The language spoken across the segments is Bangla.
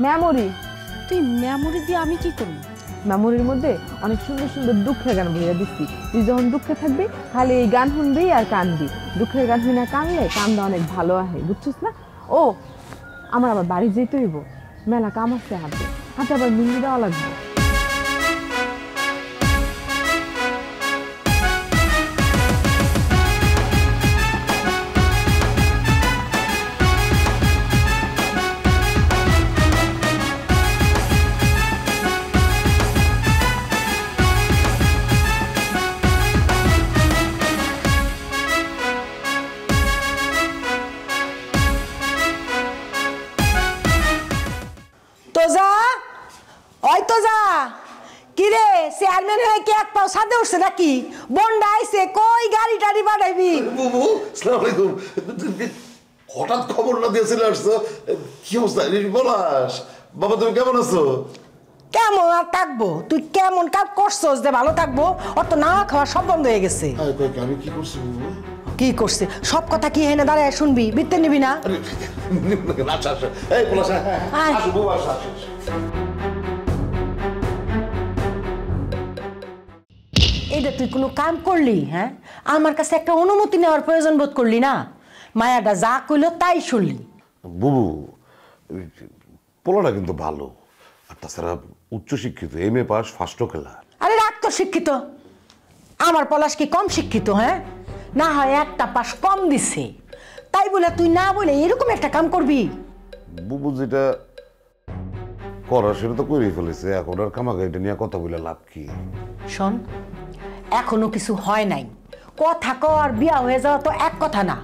মেমোরি। তুই মেমোরি দিয়ে আমি কি করব? মেমোরির মধ্যে অনেক সুন্দর সুন্দর দুঃখের গান ভরিয়ে দিচ্ছি। তুই যখন দুঃখে থাকবি খালি এই গান শুনবি আর কানবি। দুঃখের গান শুনে কানলে কান্দা অনেক ভালো আহে, বুঝছিস না? ও আমার আবার বাড়ি যেতে হইব, মেলা কাম আছে হাতে, হাতে আবার মিলিয়ে দেওয়া লাগবে। কিরে চেয়ারম্যান হয়ে কি এক পাও সাথে উঠছে নাকি? বন্ডা আইছে, কই গাড়ি টাড়ি বাড়াইবি? বুবু আসসালামু আলাইকুম। হঠাৎ খবর না দিয়েছিলে আসছো, কি অবস্থা বলাস? বাবা তুমি কেমন আছো? কেমন আর থাকবো? তুই কেমন কাজ করছস যে ভালো থাকবো? ওর তো না খাওয়া সব বন্ধ হয়ে গেছে। আমি কি করছি বুবু? কি করছে? সব কথা কি হেনে দাঁড়ায় শুনবি? বিতে নিবি না? আচ্ছা আচ্ছা এই বলাস আসো বুবু আসো। এইটা তুই কোনো কাম করলি? হ্যাঁ, আমার কাছে একটা অনুমতি নেওয়ার প্রয়োজন বোধ করলি না? মায়াটা যা কইলো তাই শুনলি। বুবু পোলাটা কিন্তু ভালো, আর তাছাড়া উচ্চশিক্ষিত, MA পাস, ফার্স্ট খেলা। আরে রাখ তো শিক্ষিত, আমার পলাশ কি কম শিক্ষিত? হ্যাঁ, না হয় একটা পাস কম দিছে, তাই বলে তুই না বলে এরকম একটা কাম করবি? বুবু যেটা করার সেটা তো করেই ফেলেছে, এখন আর কামাগাইটা নিয়ে কথা বলে লাভ কি? শোন, এখনো কিছু হয় নাই, কথা কর, বিয়া হয়ে যাওয়া তো এক কথা না।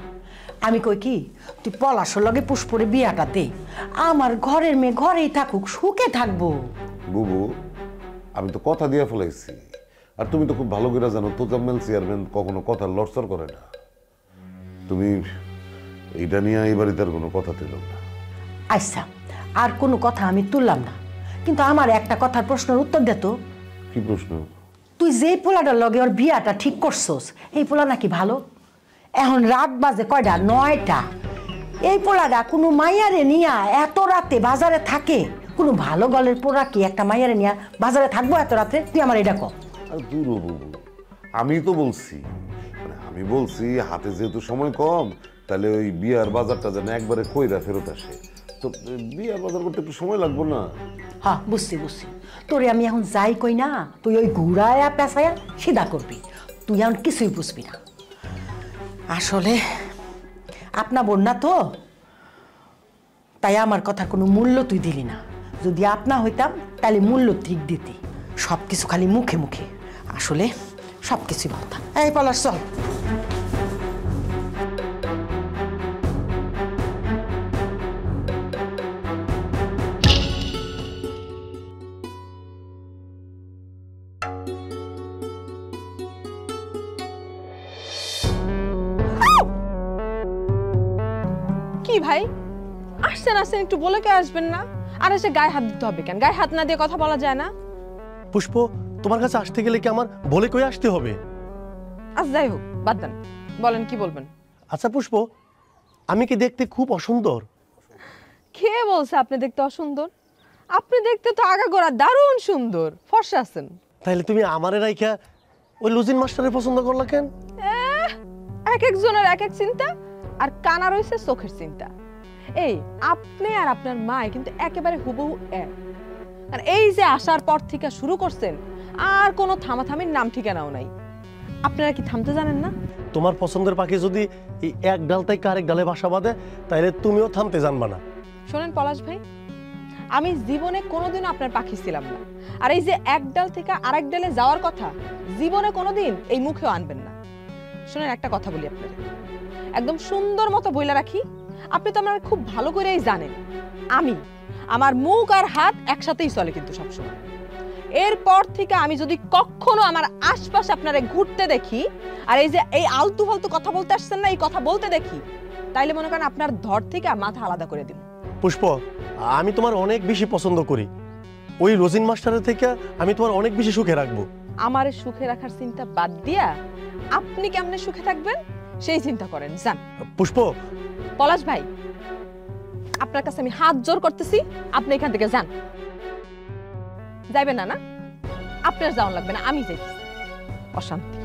আমি কই কি, তুই পলাশের লগে পুষ্পরে বিয়াটা দে, আমার ঘরের মেয়ে ঘরেই থাকুক, সুখে থাকবো। বুবু আমি তো কথা দিয়ে ফেলাইছি, আর তুমি তো খুব ভালো করে জানো তোজাম্মেল চেয়ারম্যান কখনো কথা লড়চড় করে না। তুমি এইটা নিয়ে এই বাড়িতে আর কোনো কথা দিল না। আচ্ছা, আর কোনো কথা আমি তুললাম না, কিন্তু আমার একটা কথার প্রশ্নের উত্তর দে তো। কি প্রশ্ন? তুই যে পোলাটার লগে ওর বিয়াটা ঠিক করছস, এই পোলা নাকি ভালো? এখন রাত বাজে কয়টা? 9টা। এই পোলাটা কোনো মাইয়ারে নিয়া এত রাতে বাজারে থাকে? কোনো ভালো গলের পোড়া কি একটা মাইয়ারে নিয়া বাজারে থাকবো এত রাতে? তুই আমার এটা কর। আর দূর বুবু, আমি তো বলছি, মানে আমি বলছি হাতে যেহেতু সময় কম, তাহলে ওই বিয়ার বাজারটা যেন একবারে কইরা ফেরত আসে। তো বিয়ার বাজার করতে একটু সময় লাগবে না? হ্যাঁ বুঝছি বুঝছি, তোরে আমি এখন যাই কই না, তুই ওই ঘুরায়া পেঁচায়া সিধা করবি, তুই এখন কিছুই বুঝবি না। আসলে আপনা বোন না তো, তাই আমার কথা কোনো মূল্য তুই দিলি না। যদি আপনা হইতাম তাহলে মূল্য ঠিক দিতি। সব কিছু খালি মুখে মুখে, আসলে সব কিছুই বলতাম। এই পলাশ চল। কি ভাই আসছেন আসছেন, একটু বলে কে আসবেন না? আর এসে গায়ে হাত দিতে হবে কেন? গায়ে হাত না দিয়ে কথা বলা যায় না? পুষ্প, তোমার কাছে আসতে গেলে কি আমার বলে কই আসতে হবে? আচ্ছা যাই হোক, বাদ দেন, বলেন কি বলবেন। আচ্ছা পুষ্প, আমি কি দেখতে খুব অসুন্দর? কে বলছে আপনি দেখতে অসুন্দর? আপনি দেখতে তো আগাগোড়া দারুণ সুন্দর, ফর্সা আছেন। তাইলে তুমি আমারে রাইখা ওই লুজিন মাস্টারে পছন্দ করলা কেন? এক একজনের এক এক চিন্তা, আর কানা রয়েছে চোখের চিন্তা। এই আপনি আর আপনার মা কিন্তু একেবারে হুবহু এক। আর এই যে আসার পর থেকে শুরু করছেন, আর কোনো থামাথামির নাম ঠিকানাও নাই। আপনারা কি থামতে জানেন না? তোমার পছন্দের পাখি যদি এই এক ডাল থেকে আরেক ডালে বাসা বাঁধে, তাইলে তুমিও থামতে জানবা না। শোনেন পলাশ ভাই, আমি জীবনে কোনোদিনও আপনার পাখি ছিলাম না, আর এই যে এক ডাল থেকে আরেক ডালে যাওয়ার কথা জীবনে কোনোদিন এই মুখেও আনবেন না। শোনেন একটা কথা বলি আপনাদের, একদম সুন্দর মতো বইলা রাখি, আপনি তো আমার খুব ভালো করেই জানেন আমার মুখ আর হাত একসাথেই চলে কিন্তু সবসময়। এরপর থেকে আমি যদি কখনো আমার আশপাশে আপনারে ঘুরতে দেখি, আর এই যে এই আলতু ফালতু কথা বলতে আসছেন না, এই কথা বলতে দেখি, তাইলে মনে করেন আপনার ধর থেকে মাথা আলাদা করে দিন। পুষ্প, আমি তোমার অনেক বেশি পছন্দ করি, ওই রোজিন মাস্টারের থেকে আমি তোমার অনেক বেশি সুখে রাখবো। আমার সুখে রাখার চিন্তা বাদ দিয়া আপনি কেমনে সুখে থাকবেন সেই চিন্তা করেন, জান। পুষ্প। পলাশ ভাই আপনার কাছে আমি হাত জোর করতেছি, আপনি এখান থেকে যান। যাইবেন না? না, আপনার যাওয়ান লাগবে না, আমি যাইতেছি। অশান্তি।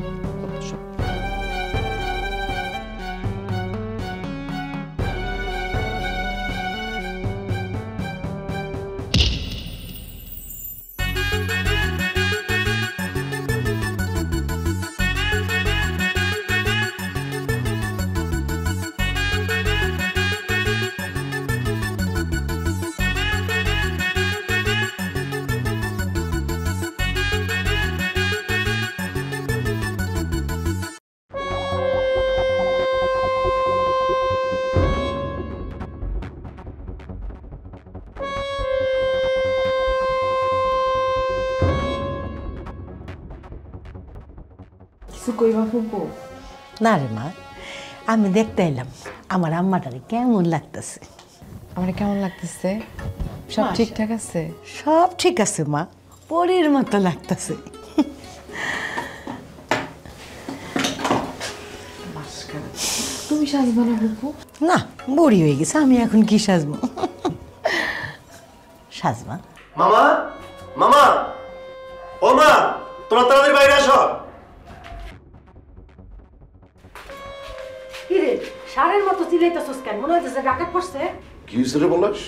না রে মা, আমি দেখতে এলাম আমার আম্মাটারে কেমন লাগতেছে। আমার কেমন লাগতেছে? সব ঠিকঠাক আছে? সব ঠিক আছে মা, পরীর মতো লাগতেছে। তুমি সাজবা না বুবু? না, বুড়ি হয়ে গেছে, আমি এখন কি সাজবো? সাজবা। মামা, মামা, ও মা, তোমরা তাড়াতাড়ি বাইরে আসো। কিরে সারের মতো চিলাইতেছস কেন? মনে হইতেছে ডাকাত পড়ছে। কি হয়েছে রে বলাস?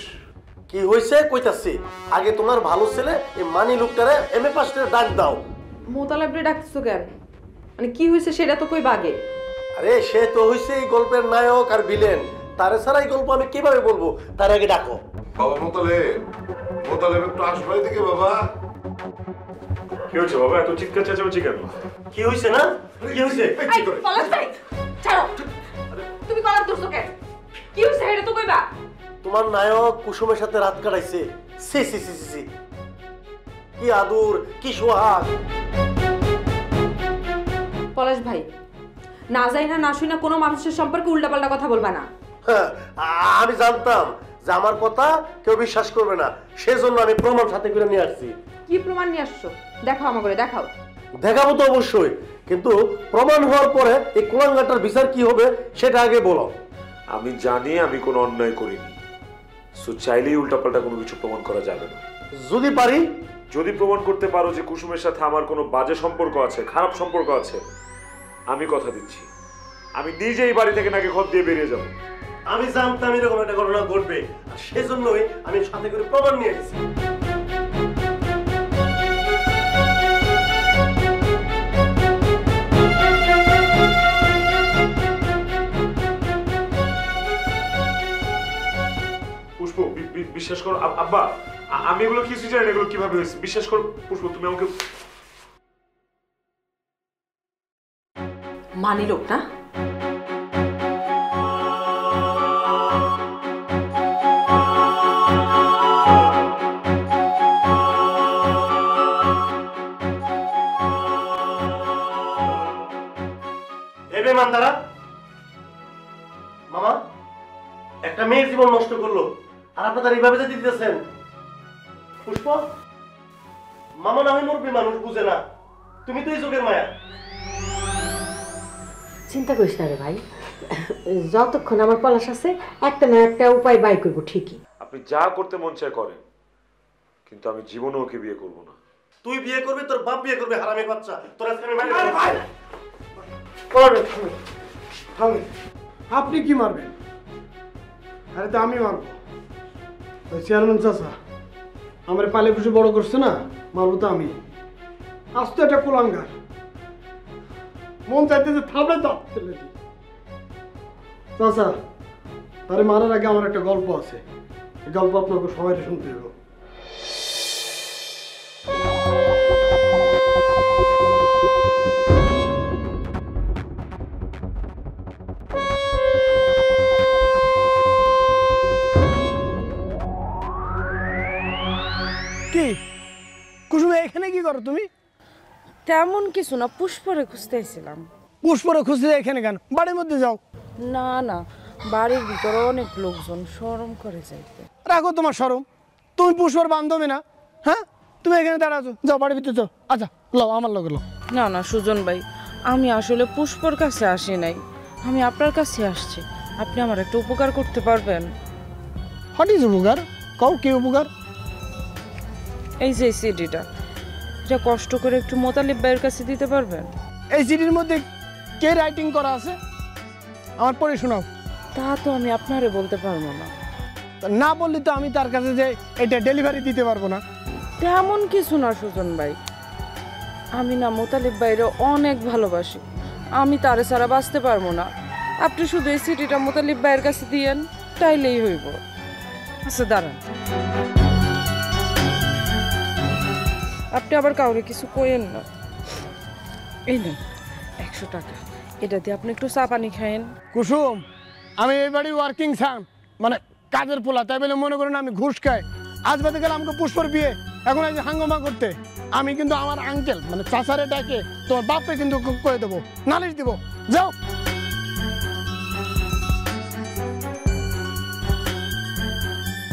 কি হয়েছে কইতাছি, আগে তোমার ভালো ছেলে এই মানি লোকটারে এমএ পাশে ডাক দাও। মোতালেবরে ডাকছো কেন? মানে কি হয়েছে সেটা তো কই বাগে। আরে সে তো হইছে এই গল্পের নায়ক আর ভিলেন, তারে ছাড়া এই গল্প আমি কিভাবে বলবো? তার আগে ডাকো। বাবা মোতালেব, মোতালেব একটু আসবে এদিকে বাবা। কি হয়েছে বাবা, এত চিৎকার চেঁচামেচি কেন? কি হয়েছে না? কি হয়েছে? এই পলাশ ভাই, ছাড়ো। তুমি কলার ধরছো কেন? কি হয়েছে সেটা তো কইবা। তোমার নায়ক কুসুমের সাথে রাত কাটাইছে। সি সি সি সি, কি আদর, কি সোহাগ। পলাশ ভাই, না যাই না শুই না কোনো মানুষের সম্পর্কে উল্টাপাল্টা কথা বলবা না। হ্যাঁ, আমি জানতাম যে আমার কথা কেউ বিশ্বাস করবে না, সেজন্য আমি প্রমাণ সাথে করে নিয়ে আসছি। কি প্রমাণ নিয়ে আসছো? দেখাও আমাকে, দেখাও। দেখাবো তো অবশ্যই, কিন্তু প্রমাণ হওয়ার পরে এই কুলাঙ্গাটার বিচার কি হবে সেটা আগে বলো। আমি জানি আমি কোনো অন্যায় করিনি, সো চাইলেই উল্টাপাল্টা কোনো কিছু প্রমাণ করা যাবে না। যদি পারি, যদি প্রমাণ করতে পারো যে কুসুমের সাথে আমার কোনো বাজে সম্পর্ক আছে, খারাপ সম্পর্ক আছে, আমি কথা দিচ্ছি আমি নিজেই বাড়ি থেকে নাকি খত দিয়ে বেরিয়ে যাব। আমি জানতাম এরকম একটা ঘটনা ঘটবে, আর সেজন্যই আমি সাথে করে প্রমাণ নিয়ে এসেছি। পুষ্প, বিশ্বাস করো আব্বা, আমি এগুলো কিছু জানি না, এগুলো কিভাবে হয়েছে। বিশ্বাস করো পুষ্প, তুমি আমাকে। মানি লোক না? এবে মান্দারা, মামা একটা মেয়ের জীবন নষ্ট করলো, আর আপনারা এইভাবে যে দিতেছেন। পুষ্প, মামা না হয় মুরব্বী মানুষ, বুঝে না, তুমি তো এই যুগের মায়া। চিন্তা করিস না রে ভাই, যতক্ষণ আমার পলাশ আছে একটা না একটা উপায় বাই করবো ঠিকই। আপনি যা করতে মন চায় করেন, কিন্তু আমি জীবনে ওকে বিয়ে করব না। তুই বিয়ে করবি, তোর বাপ বিয়ে করবে, হারামির বাচ্চা। তোর আজকে আমি আপনি কি মারবেন? আরে তো আমি মারবো। ওই চেয়ারম্যান চাচা আমার পালে পুষে বড় করছে না, মারবো তো আমি। আজ তো একটা কুলাঙ্গার, মন চাইতে যে থামলে দাঁত ফেলে দিই। চাচা, তারে মারার আগে আমার একটা গল্প আছে, এই গল্প আপনাকে সবাই শুনতে হবে। কি কুসুমে, এখানে কি করো তুমি? তেমন কিছু না, পুষ্পরে খুঁজতেছিলাম। পুষ্পরে খুঁজতে এখানে কেন? বাড়ির মধ্যে যাও। না না, বাড়ির ভিতরে অনেক লোকজন, শরম করে যাইতে। রাখো তোমার শরম, তুমি পুষ্পর বান্ধবী না? হ্যাঁ, তুমি এখানে দাঁড়াছো, যাও বাড়ির ভিতরে যাও। আচ্ছা লও, আমার লগে লও। না না সুজন ভাই, আমি আসলে পুষ্পর কাছে আসি নাই, আমি আপনার কাছে আসছি। আপনি আমার একটা উপকার করতে পারবেন? হোয়াট ইজ উপকার? কও কি উপকার? এই যে সিডিটা, এটা কষ্ট করে একটু মোতালিব ভাইয়ের কাছে দিতে পারবেন? এই চিঠির মধ্যে কে রাইটিং করা আছে আমার পড়ে শোনাও। তা তো আমি আপনারে বলতে পারবো না। তা না বললে তো আমি তার কাছে যে এটা ডেলিভারি দিতে পারবো না। তেমন কিছু না সুজন ভাই, আমি না মোতালিব ভাইরে অনেক ভালোবাসি, আমি তারে ছাড়া বাঁচতে পারবো না। আপনি শুধু এই সিটিটা মোতালিব ভাইয়ের কাছে দিয়েন, তাইলেই হইব। আচ্ছা দাঁড়ান, আপনি আবার কাউরে কিছু কইেন না। এই নেন 100 টাকা, এটা দিয়ে আপনি একটু চা পানি খায়েন। কুসুম, আমি এই বাড়ি ওয়ার্কিং সান, মানে কাজের পোলা, তাই বলে মনে করেন আমি ঘুষ খাই। আজ বাদে গেলে আমাকে পুষ্পর বিয়ে, এখন এই যে হাঙ্গামা করতে, আমি কিন্তু আমার আঙ্কেল মানে চাচারে ডাকে তোমার বাপকে কিন্তু করে দেবো, নালিশ দিব। যাও।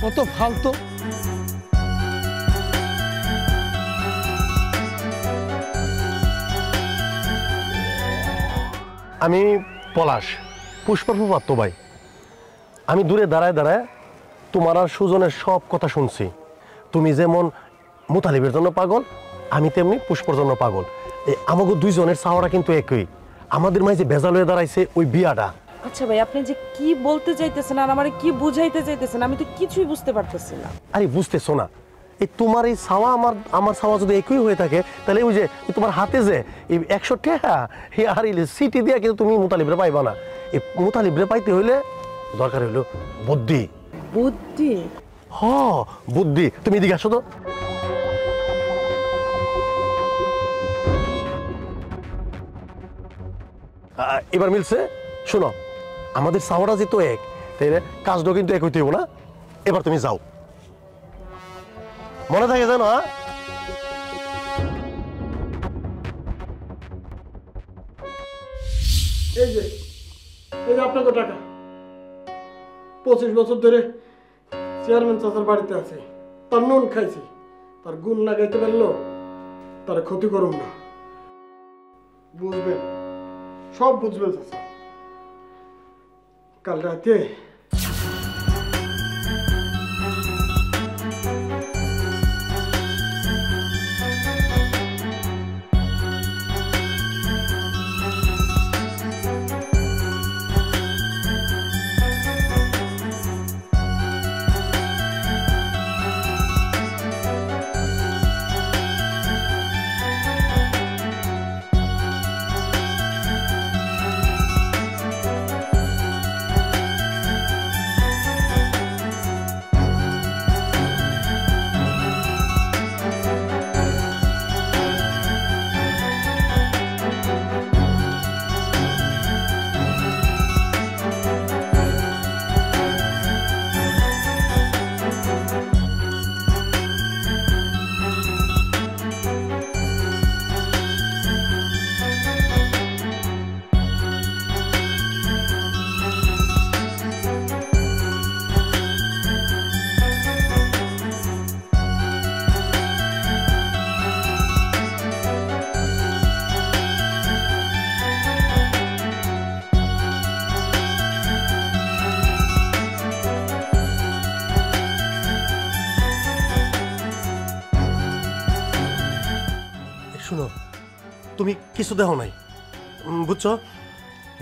কত ফালতু। আমি পলাশ, পুষ্পর ফুফাতো ভাই। আমি দূরে দাঁড়ায় দাঁড়ায় তোমার আর সুজনের সব কথা শুনছি। তুমি যেমন মুতালিবের জন্য পাগল, আমি তেমনি পুষ্পর জন্য পাগল। এই আমাকে দুইজনের চাওয়াটা কিন্তু একই। আমাদের মাঝে ভেজাল হয়ে দাঁড়াইছে ওই বিয়াটা। আচ্ছা ভাই, আপনি যে কি বলতে চাইতেছেন আর আমারে কি বুঝাইতে চাইতেছেন, আমি তো কিছুই বুঝতে পারতেছি না। আরে বুঝতেছো না, এই তোমার এই ছাওয়া আমার ছাওয়া যদি একই হয়ে থাকে, তাহলে ওই যে তোমার হাতে যে এই 100 টাকা আর এই সিটি দিয়া কিন্তু তুমি মুতালিবরে পাইবা না। এই মুতালিবরে পাইতে হইলে দরকার হইলো বুদ্ধি। বুদ্ধি? হ, বুদ্ধি। তুমি এদিকে আসো তো। এবার মিলছে? শোনো, আমাদের ছাওয়াটা যেহেতু এক, তাইলে কাজটাও কিন্তু এক হইতে হইব না। এবার তুমি যাও, মনে থাকে জানো। হ্যাঁ, এই যে আপনাকে টাকা 25 বছর ধরে চেয়ারম্যান চাচার বাড়িতে আছে, তার নুন খাইছি, তার গুণ না গাইতে পারলো তার ক্ষতি করুন না। বুঝবেন, সব বুঝবেন চাচা। কাল রাতে শুনো, তুমি কিছু দেখো নাই, বুঝছো?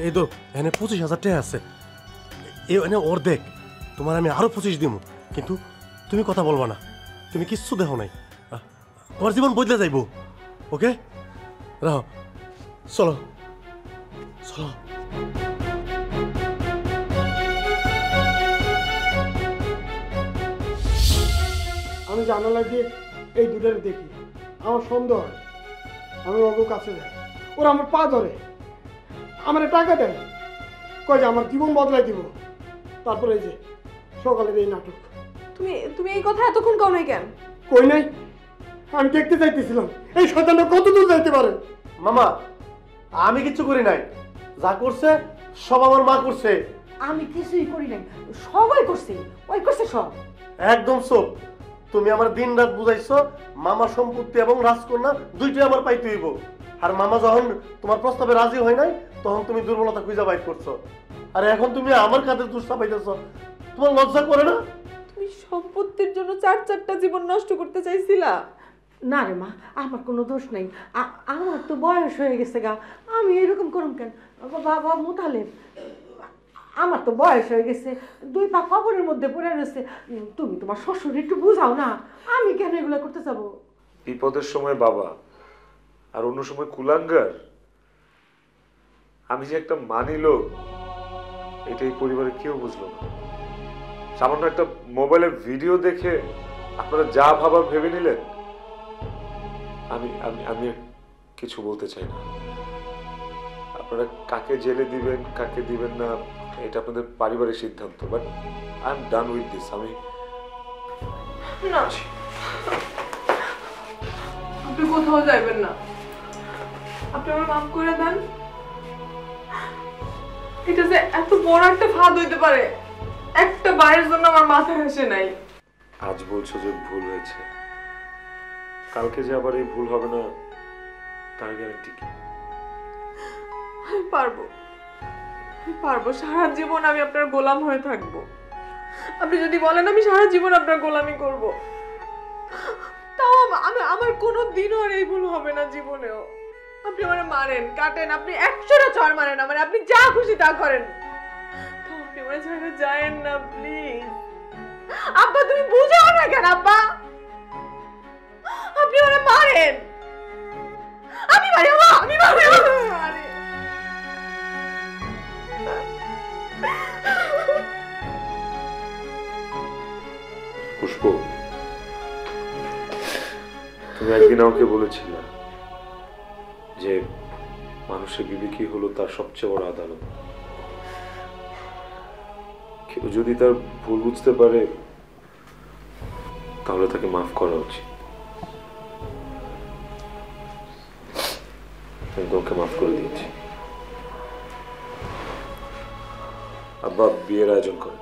এই তো এনে 25,000 টাকা আছে, এনে অর্ধেক তোমার আমি আরো 25 দিব, কিন্তু তুমি কথা বলবা না, তুমি কিচ্ছু দেখো নাই। তোমার জীবন বদলে যাইব। ওকে, রাখো, চলো চলো। আমি জানালা দিয়ে এই দুটার দেখি, আমার সন্দেহ হয়। আমি ওর কাছে যাই, ওরা আমার পা ধরে, আমার টাকা দেয়, কয় যে আমার জীবন বদলাই দিব। তারপরে এই যে সকালের এই নাটক। তুমি এই কথা এতক্ষণ কও নাই কেন? কই নাই, আমি দেখতে চাইতেছিলাম এই শয়তানটা কত দূর যাইতে পারে। মামা, আমি কিচ্ছু করি নাই, যা করছে সব আমার মা করছে। আমি কিছুই করি নাই, সবাই করছে, ওই করছে সব। একদম চুপ। তুমি আমার দিন রাত বুঝাইছো মামা সম্পত্তি এবং রাজকন্যা দুইটাই আমার পাইতে হইব। আর মামা যখন তোমার প্রস্তাবে রাজি হয় নাই, তখন তুমি দুর্বলতা খুঁজে বাইর করছো। আর এখন তুমি আমার কাঁধে দুষ্টা পাইতেছো, তোমার লজ্জা করে না? সম্পত্তির জন্য 4-4টা জীবন নষ্ট করতে চাইছিলা? না রে মা, আমার কোনো দোষ নেই। আমার তো বয়স হয়ে গেছে গা, আমি এরকম করুম কেন? বাবা মোতালেব, আমার তো বয়স হয়ে গেছে, 2 পা কবরের মধ্যে পড়ে রয়েছে। তুমি তোমার শ্বশুর একটু বুঝাও না, আমি কেন এগুলো করতে যাবো? বিপদের সময় বাবা আর অন্য সময় কুলাঙ্গার। আমি যে একটা মানি লোক এটা এই পরিবারে কেউ বুঝলো না। সামান্য একটা মোবাইলের ভিডিও দেখে আপনারা যা ভাবার ভেবে নিলেন। আমি আমি আমি কিছু বলতে চাই না। আপনারা কাকে জেলে দিবেন কাকে দিবেন না এটা আপনাদের পারিবারিক সিদ্ধান্ত, but I am done with this. আমি না, আপনি কোথাও যাইবেন না। আপনি আমার মাফ করে দেন। এটা যে এত বড় একটা ফাঁদ হইতে পারে একটা বারের জন্য আমার মাথায় আসে নাই। আজ বলছো যে ভুল হয়েছে, কালকে যে আবার এই ভুল হবে না তার গ্যারান্টি কি? আমি পারবো, সারা জীবন আমি আপনার গোলাম হয়ে থাকবো। আপনি যদি বলেন আমি সারা জীবন আপনার গোলামি করব, তাও আমার কোনো দিনও আর এই ভুল হবে না জীবনেও। আপনি আমারে মারেন কাটেন, আপনি 100টা চড় মারেন আমার, আপনি যা খুশি তা করেন, তাও আপনি আমারে ছেড়ে যায়েন না প্লিজ। আব্বা তুমি বুঝাও না কেন আব্বা? আপনি আমারে মারেন, আমি মারি আব্বা, আমি মারি। পুষ্প, তুমি একদিন আমাকে বলেছিলে যে মানুষের বিবেকই হলো তার সবচেয়ে বড় আদালত। কেউ যদি তার ভুল বুঝতে পারে তাহলে তাকে মাফ করা উচিত। আমি তোমাকে মাফ করে দিয়েছি। আব্বা বিয়ের আয়োজন করে।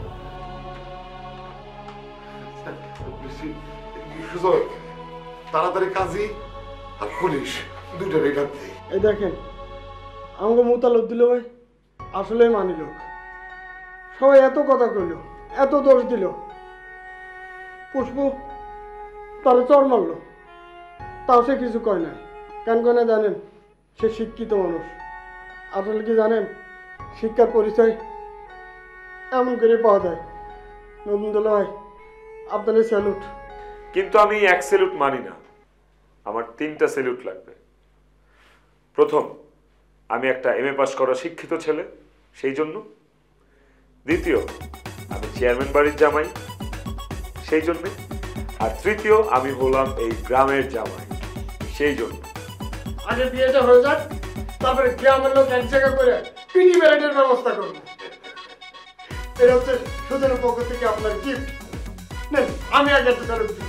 তাড়াতাড়ি কাজী আর পুলিশ দুইটারই ডাক দেই। এই দেখেন, আমাকে মোতালেব দিল ভাই আসলে মানি লোক। সবাই এত কথা কইল, এত দোষ দিল, পুষ্প তারা চর মারলো, তাও সে কিছু কয় নাই। কেন কয় না জানেন? সে শিক্ষিত মানুষ। আসলে কি জানেন, শিক্ষার পরিচয় এমন করে পাওয়া যায়। নতুন দল ভাই আপনাদের স্যালুট। কিন্তু আমি এক স্যালুট মানি না, আমার 3টা স্যালুট লাগবে। প্রথম, আমি একটা MA পাস করা শিক্ষিত ছেলে, সেই জন্য। দ্বিতীয়, আমি চেয়ারম্যান বাড়ির জামাই, সেই জন্য। আর তৃতীয়, আমি হলাম এই গ্রামের জামাই, সেই জন্য। আগে বিয়েটা হয়ে যাক, তারপরে গ্রামের লোক এক জায়গা করে পিটি ব্যারেটের ব্যবস্থা করবো। এটা হচ্ছে সুজনের পক্ষ থেকে আপনার গিফট। নেন, আমি আগে একটা স্যালুট দিই।